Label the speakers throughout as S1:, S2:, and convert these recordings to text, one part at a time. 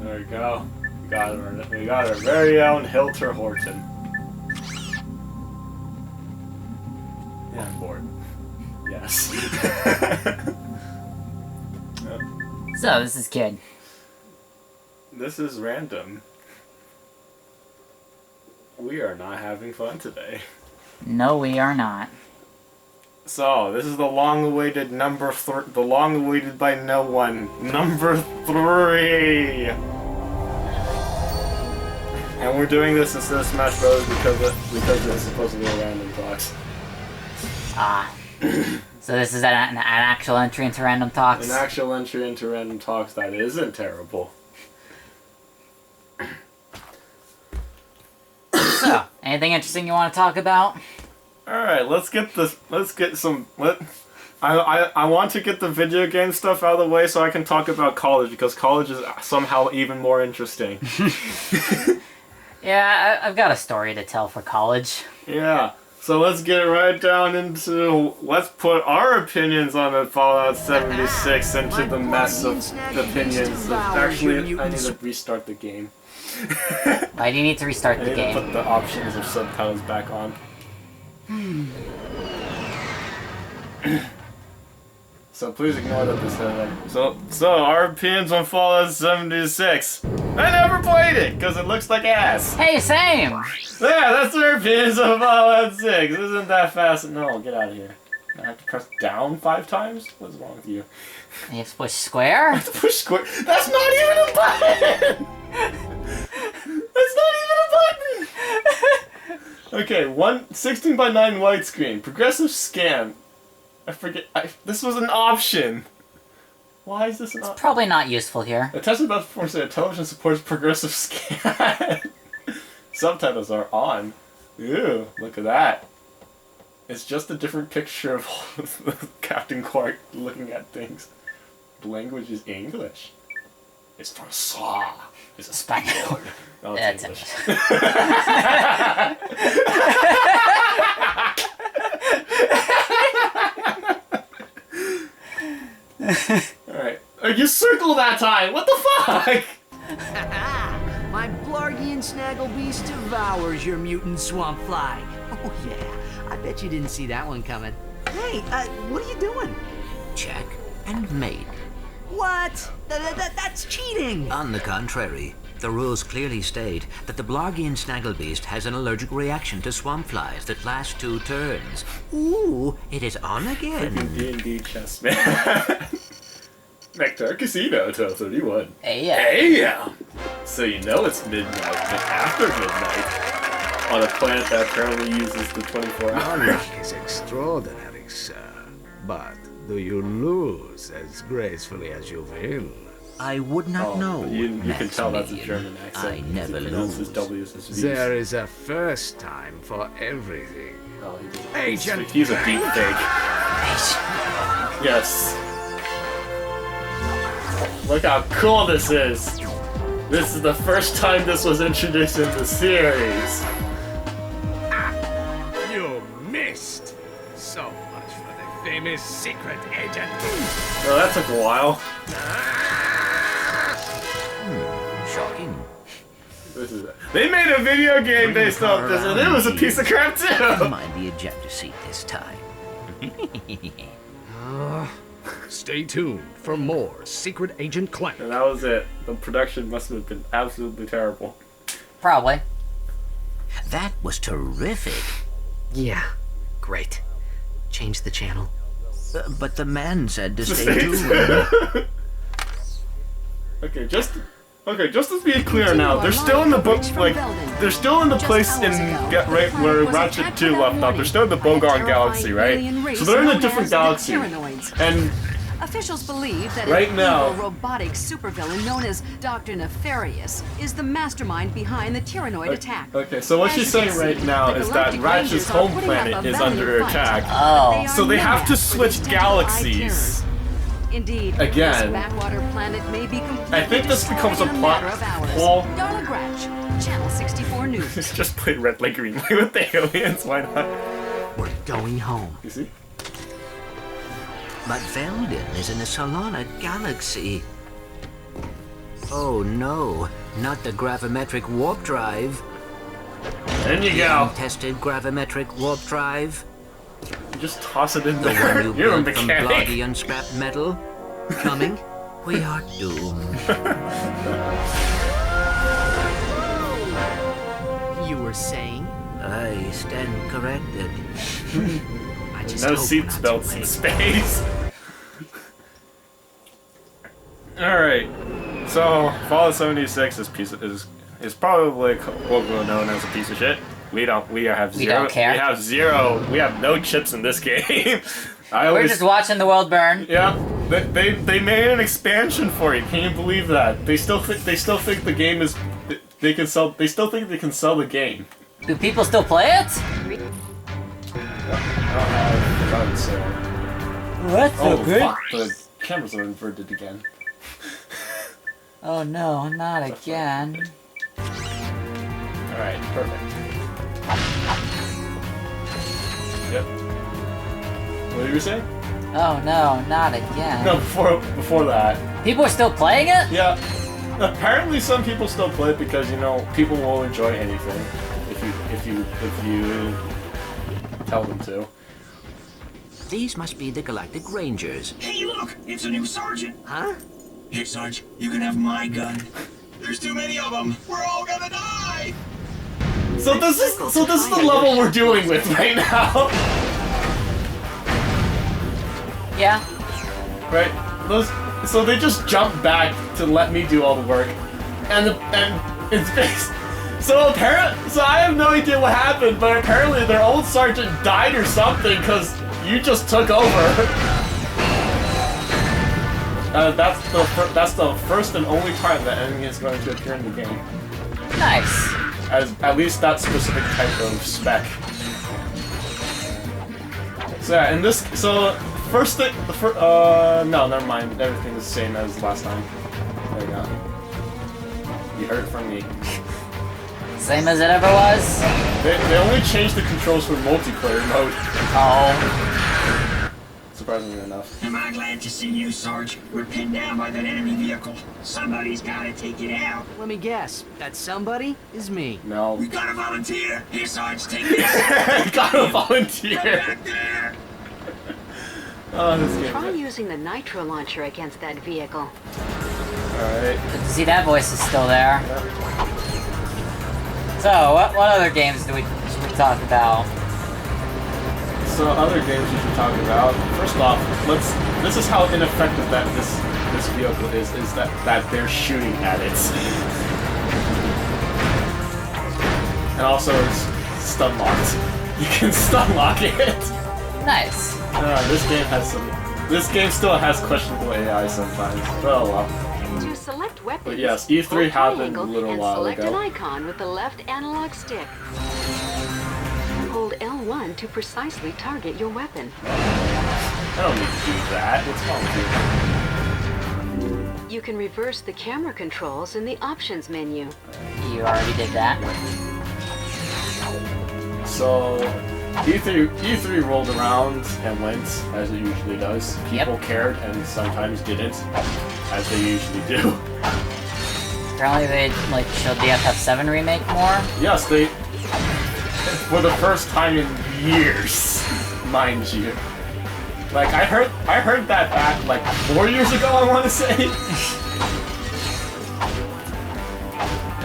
S1: There we go. We got our very own Hilter Horton. Yeah, I'm bored. Yes.
S2: So, this is Kid.
S1: This is random. We are not having fun today.
S2: No, we are not.
S1: So, this is the long-awaited the long-awaited by no one, number 3! And we're doing this instead of Smash Bros. because it's supposed to be a random talks.
S2: Ah. So this is an actual entry into Random Talks?
S1: An actual entry into Random Talks that isn't terrible.
S2: So, anything interesting you want to talk about?
S1: Alright, I want to get the video game stuff out of the way so I can talk about college, because college is somehow even more interesting.
S2: Yeah, I've got a story to tell for college.
S1: Yeah, so let's get right down into, let's put our opinions on the Fallout 76 into the mess of opinions. Actually, I need to restart the game.
S2: Why do you need to restart the game?
S1: I need to put the options of subtitles back on. So please ignore that this So our opinions on Fallout 76. I never played it because it looks like ass.
S2: Hey, same.
S1: Yeah, that's our opinions on Fallout 6. Isn't that fast? No, get out of here. I have to press down 5 times? What's wrong with you?
S2: You have to push square?
S1: I have to push square. That's not even a button. That's not even a button. Okay, 16 by 9 widescreen, progressive scan. I forget. This was an option. Why is this an option?
S2: It's probably not useful here.
S1: A test about performance that television supports progressive scan. Subtitles are on. Ew, look at that. It's just a different picture of Captain Quark looking at things. The language is English. It's from Saw. It's a Spanish. Oh, it's English. Alright. You circled that time! What the fuck?!
S3: My Blargian Snagglebeast devours your mutant swamp fly. Oh yeah, I bet you didn't see that one coming. Hey, what are you doing?
S4: Check and mate.
S3: What? That's cheating!
S4: On the contrary, the rules clearly state that the Blargian Snagglebeast has an allergic reaction to swamp flies that lasts 2 turns. Ooh, it is on again.
S1: D&D chess, man. Nectar Casino, 1231.
S2: Hey, yeah.
S1: Hey, yeah! So you know it's midnight, but after midnight, on a planet that apparently uses the 24 hours.
S5: Honor is extraordinary, sir. But do you lose as gracefully as you will?
S4: I would not know.
S1: You can tell that's a German accent.
S4: I never lose.
S1: His W's as V's.
S5: There is a first time for everything.
S1: Oh,
S5: Agent
S1: he's a deep fake. Yes. Look how cool this is. This is the first time this was introduced in the series.
S5: You missed. So much for the famous secret agent.
S1: Well, that took a while.
S4: Shocking.
S1: They made a video game based off this, and it was a piece of crap too.
S4: Mind the ejector seat this time.
S5: Stay tuned for more Secret Agent Clank.
S1: And that was it. The production must have been absolutely terrible.
S2: Probably.
S4: That was terrific.
S3: Yeah, great. Change the channel.
S4: But the man said to stay tuned.
S1: Okay, just to be clear now, they're still in the book, like, they're still in the place in right where Ratchet 2 left off. They're still in the Bogon Galaxy, right? So they're in a different galaxy. And
S6: officials believe that
S1: right
S6: an
S1: now,
S6: evil robotic supervillain known as Dr. Nefarious is the mastermind behind the Tyrannoid attack.
S1: Okay, so what she's saying right now is that Ratchet's home planet is under attack.
S2: Oh.
S1: So they have to switch galaxies.
S6: Indeed,
S1: Again.
S6: this backwater planet may be completely
S1: I think this becomes a
S6: destroyed in
S1: plot
S6: matter of hours.
S1: hole.
S6: Darla Gratch, Channel 64 News.
S1: Just play red, like green, like with the aliens, why not?
S3: We're going home.
S1: You see?
S4: But Veldin is in the Solana Galaxy. Oh no, not the gravimetric warp drive.
S1: In you go.
S4: Untested gravimetric warp drive.
S1: You just toss it in
S4: The
S1: there.
S4: one you
S1: You're a
S4: built from
S1: mechanic.
S4: Bloggy scrap metal.
S3: Coming.
S4: We are doomed.
S3: You were saying?
S4: I stand corrected.
S3: I just
S1: No
S3: hope
S1: seat
S3: we're not
S1: belts
S3: too
S1: in
S3: late.
S1: space. Alright. So, Fallout 76 is probably what we're known as a piece of shit. We have
S2: We
S1: zero.
S2: don't care.
S1: We have zero. We have no chips in this game.
S2: We're just watching the world burn.
S1: Yeah, they made an expansion for it. Can you believe that? They still think the game is. They can sell. They still think they can sell the game.
S2: Do people still play it?
S1: I don't have guns, so.
S2: That's
S1: Oh fuck! The cameras are inverted again.
S2: Oh no, not again.
S1: Alright, perfect. Yep. What did you say?
S2: Oh no, not again.
S1: No, before that.
S2: People are still playing it?
S1: Yeah. Apparently, some people still play it because people will enjoy anything if you tell them to.
S4: These must be the Galactic Rangers.
S7: Hey, look! It's a new sergeant.
S3: Huh?
S7: Here, Sarge, you can have my gun. There's too many of them. We're all gonna die.
S1: So this is the level we're dealing with right now.
S2: Yeah.
S1: Right? So they just jump back to let me do all the work, and it's based. So I have no idea what happened, but apparently their old sergeant died or something because you just took over. That's the first and only time that enemy is going to appear in the game.
S2: Nice.
S1: As at least that specific type of spec. So yeah, no, never mind. Everything's the same as last time. There you go. You heard it from me.
S2: Same as it ever was?
S1: They only changed the controls for multiplayer mode.
S2: Oh.
S1: Surprisingly enough.
S7: Am I glad to see you, Sarge? We're pinned down by that enemy vehicle. Somebody's gotta take it out.
S3: Let me guess. That somebody is me.
S1: No.
S7: We gotta volunteer. Here, Sarge, take this.
S1: Gotta
S7: Get
S1: volunteer.
S7: back there.
S1: Oh, this game.
S6: Try using the nitro launcher against that vehicle.
S1: Alright.
S2: Good to see that voice is still there. So, what other games should we talk about?
S1: So other games we should talk about. First off, this is how ineffective that this vehicle is that they're shooting at it. And also it's stun locked. You can stun lock it.
S2: Nice.
S1: This game still has questionable AI sometimes. But oh well.
S6: To select weapons,
S1: But yes, E3
S6: hold
S1: happened a
S6: triangle
S1: little
S6: and
S1: while
S6: select
S1: ago.
S6: an icon with the left analog stick. Hold L1 to precisely target your weapon.
S1: I don't need to do that. What's wrong with you?
S6: You can reverse the camera controls in the options menu.
S2: You already did that.
S1: So E3 rolled around and went as it usually does. People cared and sometimes didn't, as they usually do.
S2: Apparently they showed the FF7 remake more.
S1: Yes, they for the first time in years, mind you. Like I heard that back like 4 years ago, I want to say.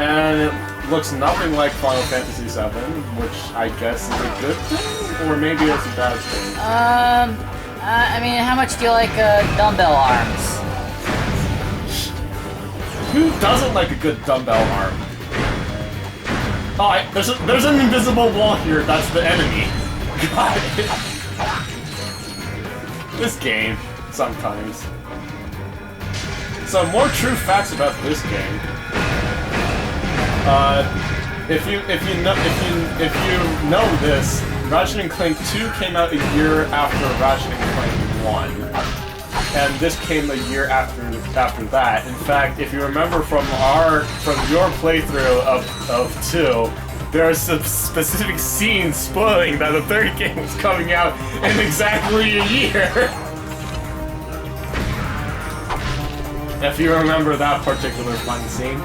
S1: And it looks nothing like Final Fantasy VII, which I guess is a good thing, or maybe it's a bad thing.
S2: I mean, how much do you like dumbbell arms?
S1: Who doesn't like a good dumbbell arm? Oh, there's an invisible wall here. That's the enemy. Got it. This game, sometimes. So more true facts about this game. If you know this, Ratchet and Clank 2 came out a year after Ratchet and Clank 1. And this came a year after that. In fact, if you remember from your playthrough of 2, there are some specific scenes spoiling that the third game was coming out in exactly a year. If you remember that particular fun scene.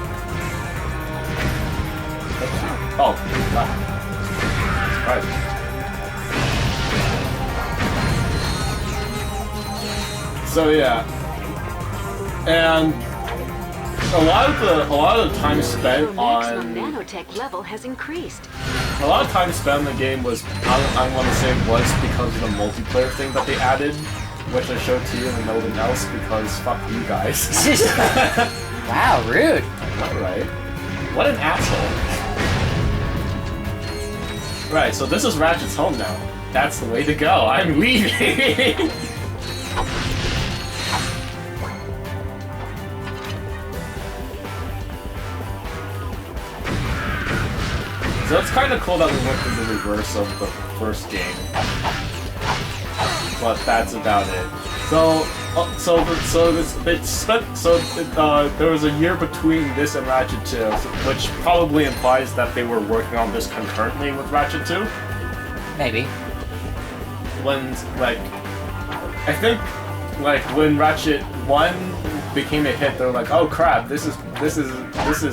S1: Oh, wow. Surprise. So yeah, and a lot of the time spent on
S6: nanotech level has increased.
S1: a lot of time spent in the game was I want to say was because of the multiplayer thing that they added, which I showed to you and no one else because fuck you guys.
S2: Wow, rude.
S1: Alright. What an asshole. Right, so this is Ratchet's home now. That's the way to go. I'm leaving! So it's kind of cool that we went through the reverse of the first game. But that's about it. There was a year between this and Ratchet 2, which probably implies that they were working on this concurrently with Ratchet 2.
S2: Maybe.
S1: I think when Ratchet 1 became a hit, they were like, oh crap, this is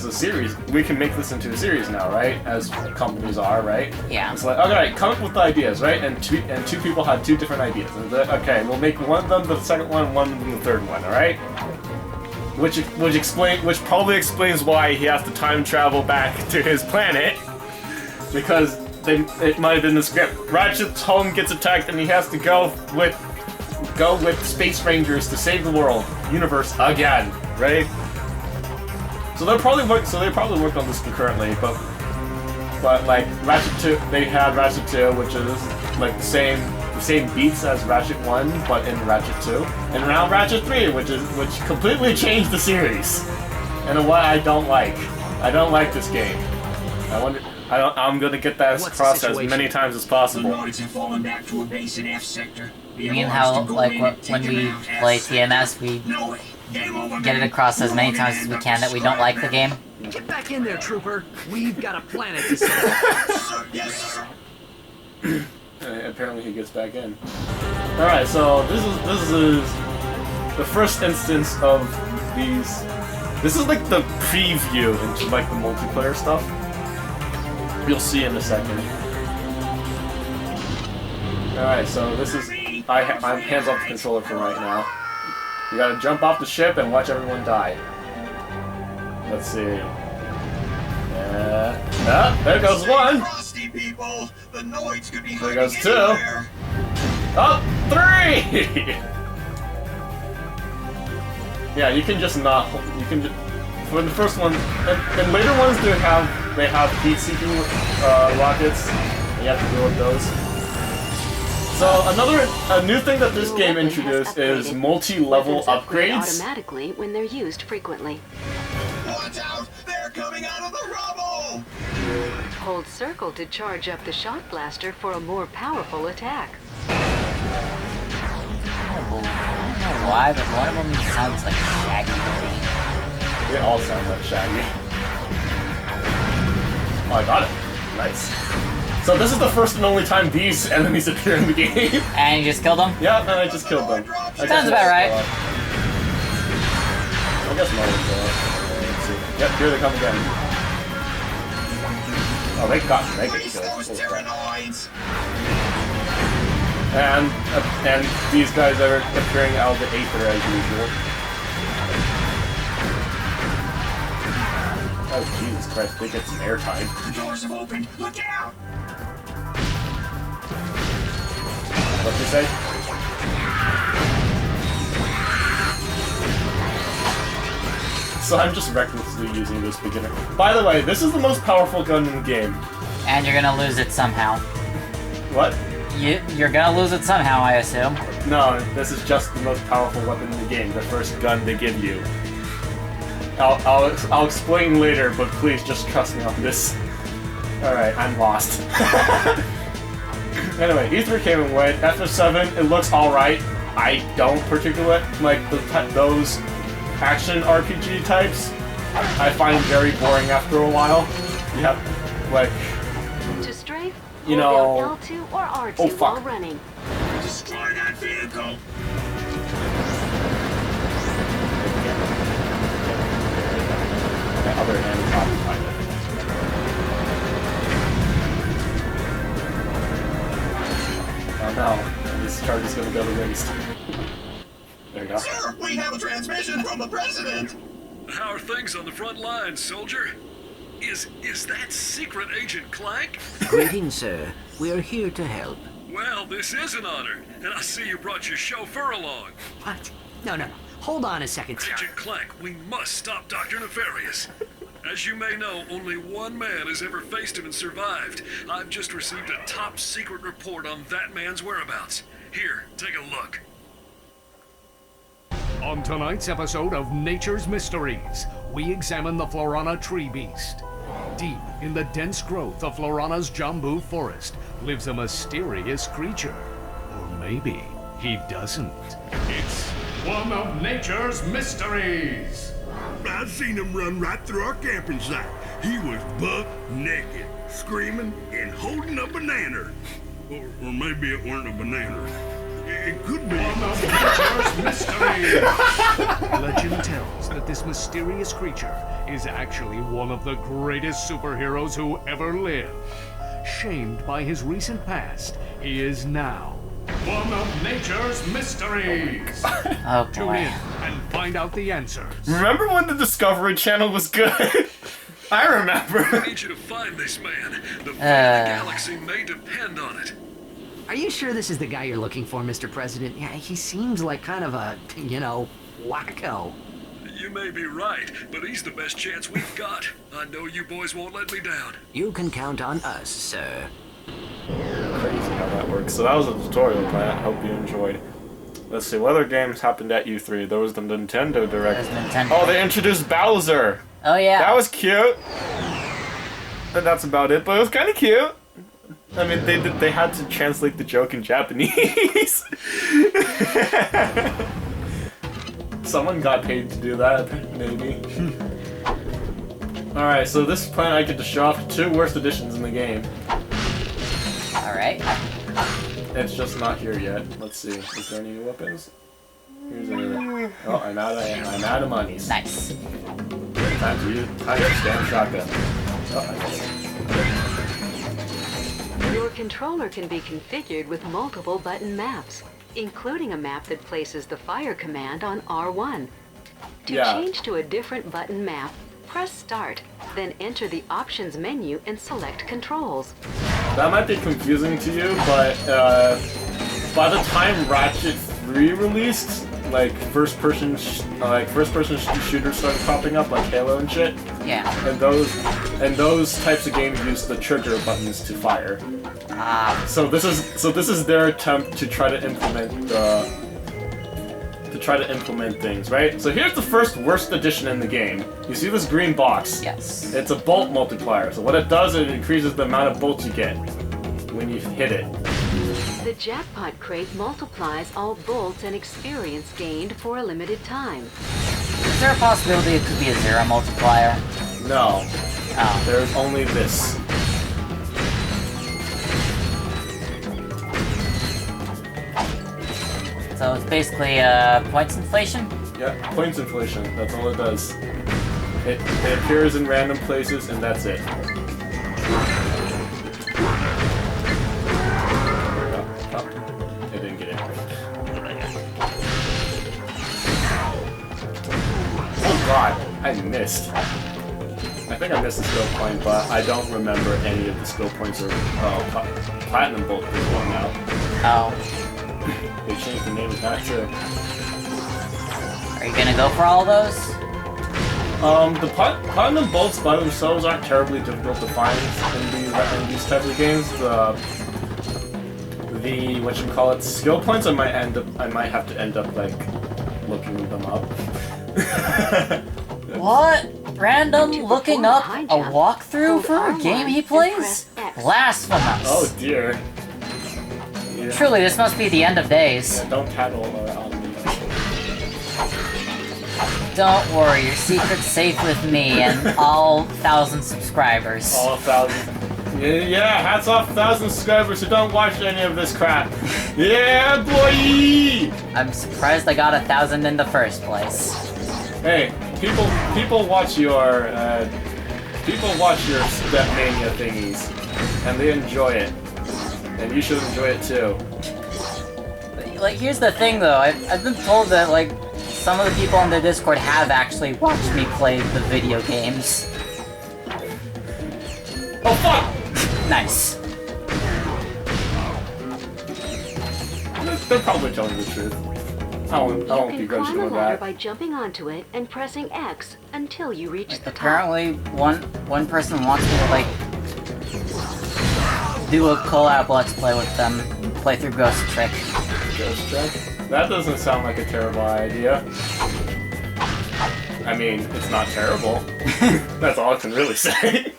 S1: a series. We can make this into a series now, right? As companies are, right?
S2: Yeah.
S1: It's like, alright, come up with the ideas, right? And two people had two different ideas. And okay, we'll make one of them the second one, and one of them the third one, alright? Which probably explains why he has to time travel back to his planet. Because it might have been the script. Ratchet's home gets attacked and he has to go with Space Rangers to save the world, universe again, right? So they probably worked on this concurrently, but like Ratchet 2, they had Ratchet 2, which is like the same beats as Ratchet 1, but in Ratchet 2, and now Ratchet 3, which completely changed the series, and a way I don't like. I don't like this game. I'm gonna get that across as many times as possible.
S7: The Noids have fallen back to a base in F sector.
S2: You mean how, like, when we play TMS, we get it across as many times as we can that we don't like the game?
S3: Get back in there, Trooper. We've got a planet to save.
S7: Yes, sir.
S1: Apparently he gets back in. Alright, so this is the first instance of these. This is like the preview into like the multiplayer stuff. You'll see in a second. Alright, so this is... I'm hands off the controller for right now. You gotta jump off the ship and watch everyone die. Let's see. There goes one! There goes two! Oh, three! Yeah, you can just not... You can just... For the first one... And later ones they have heat-seeking rockets. You have to deal with those. So a new thing that this game introduced is multi-level upgrades.
S6: Automatically when they're used frequently.
S7: Watch out! They're coming out of the rubble!
S6: Hold circle to charge up the shock blaster for a more powerful attack.
S2: I don't know why, but one of them sounds like Shaggy to me.
S1: They all sound like Shaggy. Oh, I got it. Nice. So this is the first and only time these enemies appear in the game.
S2: And you just killed them?
S1: Yeah, and I just killed them.
S2: Sounds about right.
S1: I guess no one's let's see. Yep, here they come again. Oh, they got killed. And these guys are appearing out of the aether as usual. Oh, Jesus Christ, they get some airtime.
S7: The doors have opened. Look out!
S1: What'd you say? So I'm just recklessly using this beginner. By the way, this is the most powerful gun in the game.
S2: And you're gonna lose it somehow.
S1: What?
S2: You're gonna lose it somehow, I assume.
S1: No, this is just the most powerful weapon in the game. The first gun they give you. I'll explain later, but please just trust me on this. Alright, I'm lost. Anyway, E3 came and went. FF7, it looks alright. I don't particularly like those action RPG types. I find very boring after a while. You have, like...
S6: To strafe,
S1: you know...
S6: L2 or R2
S1: oh, fuck.
S6: while running.
S7: Destroy that vehicle!
S1: charge is gonna go to waste. There you go.
S7: Sir, we have a transmission from the president.
S8: How are things on the front lines, soldier? Is that secret agent Clank?
S4: Greetings, sir. We are here to help.
S8: Well, this is an honor, and I see you brought your chauffeur along.
S3: What? No. Hold on a second, sir.
S8: Agent Clank, we must stop Dr. Nefarious. As you may know, only one man has ever faced him and survived. I've just received a top secret report on that man's whereabouts. Here, take a look.
S9: On tonight's episode of Nature's Mysteries, we examine the Florana tree beast. Deep in the dense growth of Florana's Jambu forest lives a mysterious creature. Or maybe he doesn't. It's one of Nature's Mysteries.
S10: I seen him run right through our camping site. He was buck naked, screaming and holding a banana. Or maybe it weren't a banana. It could be.
S9: One of Nature's Mysteries. Legend tells that this mysterious creature is actually one of the greatest superheroes who ever lived. Shamed by his recent past, he is now one of Nature's Mysteries.
S2: Oh
S9: Tune
S2: boy.
S9: in and find out the answers.
S1: Remember when the Discovery Channel was good? I
S8: I
S1: remember.
S8: need you to find this man. The fate of the galaxy may depend on it.
S3: Are you sure this is the guy you're looking for, Mr. President? Yeah, he seems like kind of a, wacko.
S8: You may be right, but he's the best chance we've got. I know you boys won't let me down.
S4: You can count on us, sir.
S1: Crazy how that works. So that was a tutorial plan. I hope you enjoyed. Let's see, what other games happened at U3? There was the Nintendo Direct.
S2: There's Nintendo.
S1: Oh, they introduced Bowser.
S2: Oh yeah.
S1: That was cute. And that's about it, but it was kind of cute. I mean, they had to translate the joke in Japanese. Someone got paid to do that, maybe. Alright, so this plan I get to show off 2 worst editions in the game.
S2: Alright.
S1: It's just not here yet. Let's see. Is there any new weapons? Here's another. Oh, I'm out of monies.
S2: Nice.
S1: Time to stand shotgun. Oh, I got it.
S6: Your controller can be configured with multiple button maps, including a map that places the fire command on R1. To
S1: Yeah.
S6: change to a different button map, press Start, then enter the Options menu and select Controls.
S1: That might be confusing to you, but by the time Ratchet 3 released, like first-person shooters started popping up, like Halo and shit.
S2: Yeah.
S1: And those types of games use the trigger buttons to fire.
S2: Ah.
S1: So this is their attempt to try to implement things, right? So here's the first worst addition in the game. You see this green box?
S2: Yes.
S1: It's a bolt multiplier. So what it does is it increases the amount of bolts you get when you hit it.
S6: The jackpot crate multiplies all bolts and experience gained for a limited time.
S2: Is there a possibility it could be a 0 multiplier?
S1: No.
S2: Oh.
S1: There's only this.
S2: So it's basically points inflation?
S1: Yeah, points inflation. That's all it does. It appears in random places, and that's it. Oh, it didn't get it. Oh god, I missed. I think I missed the skill point, but I don't remember any of the skill points or platinum bolt is one now.
S2: Oh.
S1: They changed the name of that too.
S2: Are you gonna go for all those?
S1: The platinum bolts by themselves aren't terribly difficult to find in these types of games. The whatchamacallit skill points I might have to end up like looking them up.
S2: What? Random looking up a walkthrough for a
S6: Hold
S2: game he
S6: R1 and
S2: plays?
S6: press X.
S2: Blasphemous.
S1: Oh dear. Yeah.
S2: Truly, this must be the end of days.
S1: Yeah, don't tattle on me.
S2: Don't worry, your secret's safe with me and all 1,000 subscribers.
S1: All 1,000. Yeah, hats off 1,000 subscribers who don't watch any of this crap. Yeah, boy!
S2: I'm surprised I got 1,000 in the first place.
S1: Hey, people watch your Stepmania thingies, and they enjoy it, and you should enjoy it too.
S2: like, here's the thing though, I've been told that, like, some of the people on the Discord have actually watched me play the video games.
S1: Oh fuck!
S2: Nice.
S1: They're probably telling the truth. I won't
S6: You
S1: begrudge
S6: can
S1: them
S6: climb a
S1: with
S6: ladder
S1: that.
S6: by jumping onto it and pressing X until you reach the top.
S2: Apparently, one person wants me to, like, do a collab Let's Play with them, play through Ghost Trick.
S1: Ghost Trick? That doesn't sound like a terrible idea. I mean, it's not terrible. That's all I can really say.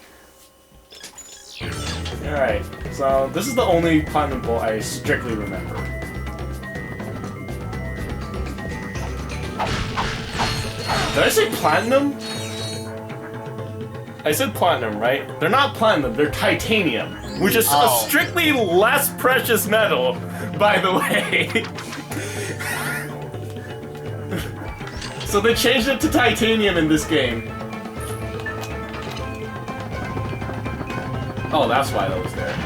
S1: Alright, so this is the only platinum bowl I strictly remember. Did I say platinum? I said platinum, right? They're not platinum, they're titanium, which is a strictly less precious metal, by the way. So they changed it to titanium in this game. Oh, that's why that was there.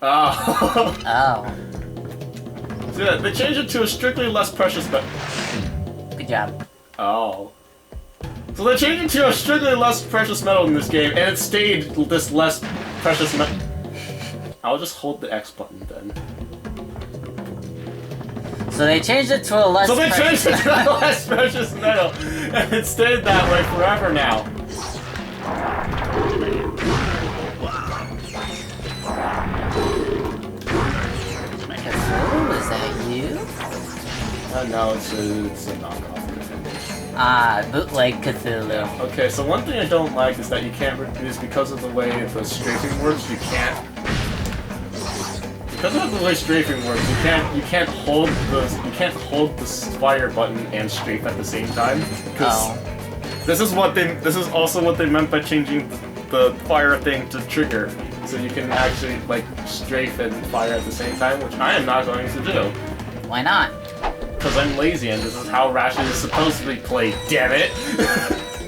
S1: Oh.
S2: Oh.
S1: So yeah, they changed it to a strictly less precious metal.
S2: Good job.
S1: Oh. So they changed it to a strictly less precious metal in this game, and it stayed this less precious metal. I'll just hold the X button then.
S2: So they changed it to a less
S1: So they changed it to a less precious metal, and it stayed that way forever now.
S2: Is that you?
S1: No, it's a knockoff.
S2: Ah, bootleg Cthulhu.
S1: Okay, so one thing I don't like is that you can't, is because of the way the strafing works, you can't. Because of the way strafing works, you can't hold the fire button and strafe at the same time. Because this is also what they meant by changing the fire thing to trigger, so you can actually like strafe and fire at the same time, which I am not going to do.
S2: Why not?
S1: Because I'm lazy and this is how Ratchet is supposed to be played, damn it!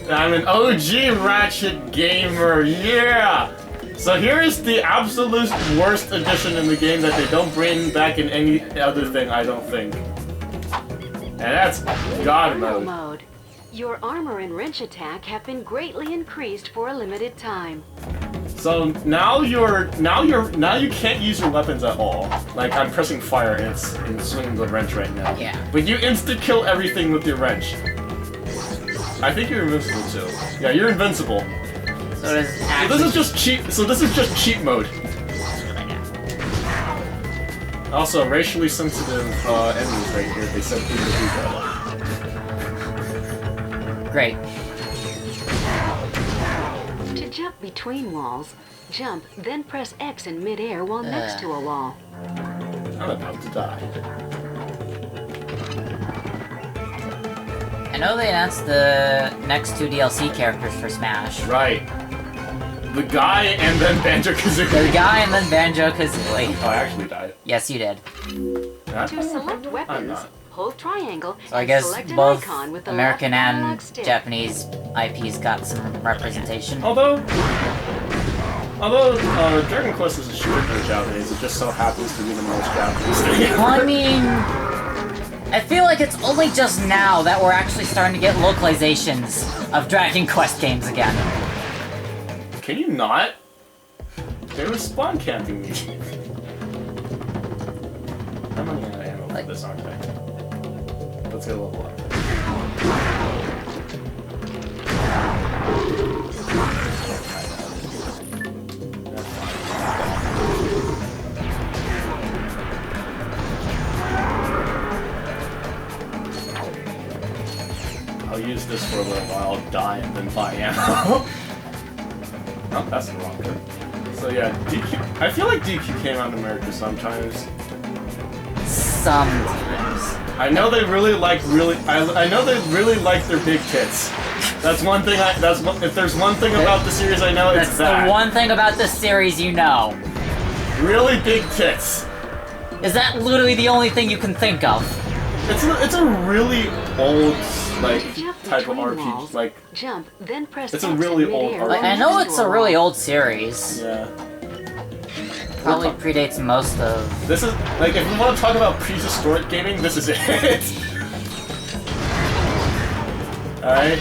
S1: I'm an OG Ratchet gamer, yeah! So here is the absolute worst addition in the game that they don't bring back in any other thing, I don't think. And that's God mode.
S6: Your armor and wrench attack have been greatly increased for a limited time.
S1: So now you can't use your weapons at all. Like I'm pressing fire and swinging the wrench right now.
S2: Yeah.
S1: But you insta kill everything with your wrench. I think you're invincible too. Yeah, you're invincible.
S2: So this
S1: is just cheat. So this is just cheat mode. Also, racially sensitive enemies right here. They said people do that.
S2: Great.
S6: To jump between walls, jump, then press X in midair while next to a wall.
S1: I'm about to die.
S2: I know they announced the next 2 DLC characters for Smash.
S1: Right. The guy and then Banjo-Kazooie.
S2: The guy and then Banjo-Kazooie.
S1: Oh, I actually died.
S2: Yes, you did.
S6: To select weapons, hold triangle
S2: So I
S6: and
S2: guess
S6: select an
S2: both
S6: icon with the
S2: American
S6: left
S2: and
S6: analog stick.
S2: Japanese IPs got some representation.
S1: Although Dragon Quest is strictly Japanese, it just so happens to be the most Japanese thing.
S2: Well, I mean, I feel like it's only just now that we're actually starting to get localizations of Dragon Quest games again.
S1: Can you not? They were spawn camping me. I'm running out of ammo for this, aren't I? Let's get a level up. I'll use this for a little while, I'll die and then buy ammo. Oh, that's the wrong one. So yeah, DQ. I feel like DQ came out in America sometimes.
S2: Sometimes.
S1: I know they really like I know they really like their big tits. That's one thing. If there's one thing about the series I know, it's that.
S2: That's the one thing about this series you know.
S1: Really big tits.
S2: Is that literally the only thing you can think of?
S1: It's a really old type of RPG.
S6: Walls, jump, then press
S1: it's a
S6: X
S1: really
S6: in
S1: old
S6: midair
S1: RPG.
S2: Like, I know it's a really old series.
S1: Yeah.
S2: probably predates most of...
S1: This is, like, if we want to talk about prehistoric gaming, this is it. Alright.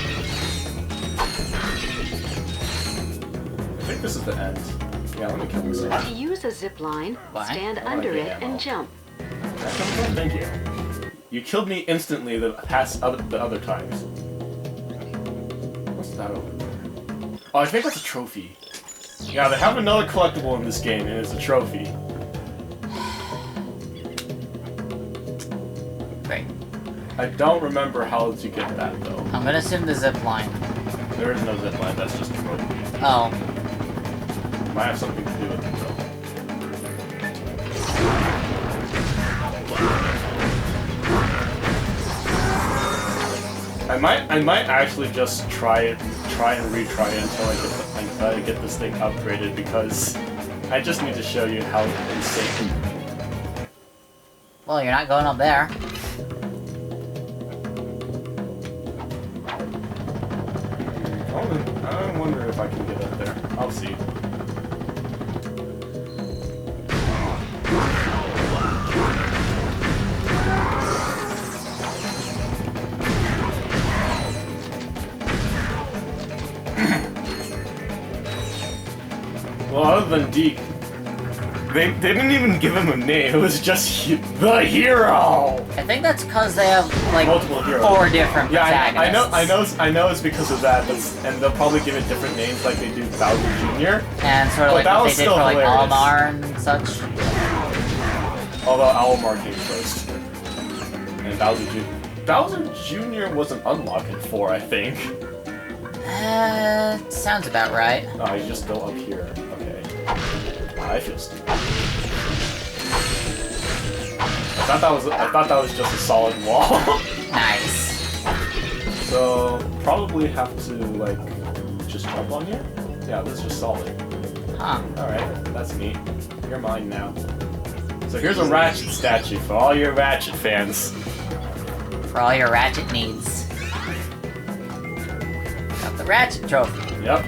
S1: I think this is the end. Yeah, let me kill myself.
S6: To use a zip line,
S2: What?
S6: stand under it and jump.
S1: Thank you. You killed me instantly the other times. What's that over there? Oh, I think that's a trophy. Yeah, they have another collectible in this game, and it's a trophy.
S2: Great.
S1: I don't remember how to get that, though.
S2: I'm gonna assume the zip line.
S1: There is no zipline, that's just a trophy.
S2: Oh.
S1: Might have something to do with it, though. I might actually just try and retry it until I get this thing upgraded, because I just need to show you how insane.
S2: Well, you're not going up there.
S1: I wonder if I can get up there. I'll see. Well, other than Deke, they didn't even give him a name. It was just the hero.
S2: I think that's because they have like
S1: Multiple heroes.
S2: 4 different protagonists.
S1: I know it's because of that, and they'll probably give it different names like they do Bowser Jr.
S2: And sort of like
S1: that
S2: what
S1: was
S2: they did
S1: still
S2: for like
S1: hilarious.
S2: Almar and such.
S1: Although Almar came first, and Bowser Jr. Bowser Jr. wasn't unlocked in 4, I think.
S2: Sounds about right.
S1: Oh, you just go up here. Okay. I feel stupid. I thought that was just a solid wall.
S2: Nice.
S1: So probably have to like just jump on here. Yeah, this is just solid.
S2: Huh.
S1: All right, that's neat. You're mine now. So here's a Ratchet statue for all your Ratchet fans.
S2: For all your Ratchet needs. Got the Ratchet trophy.
S1: Yep.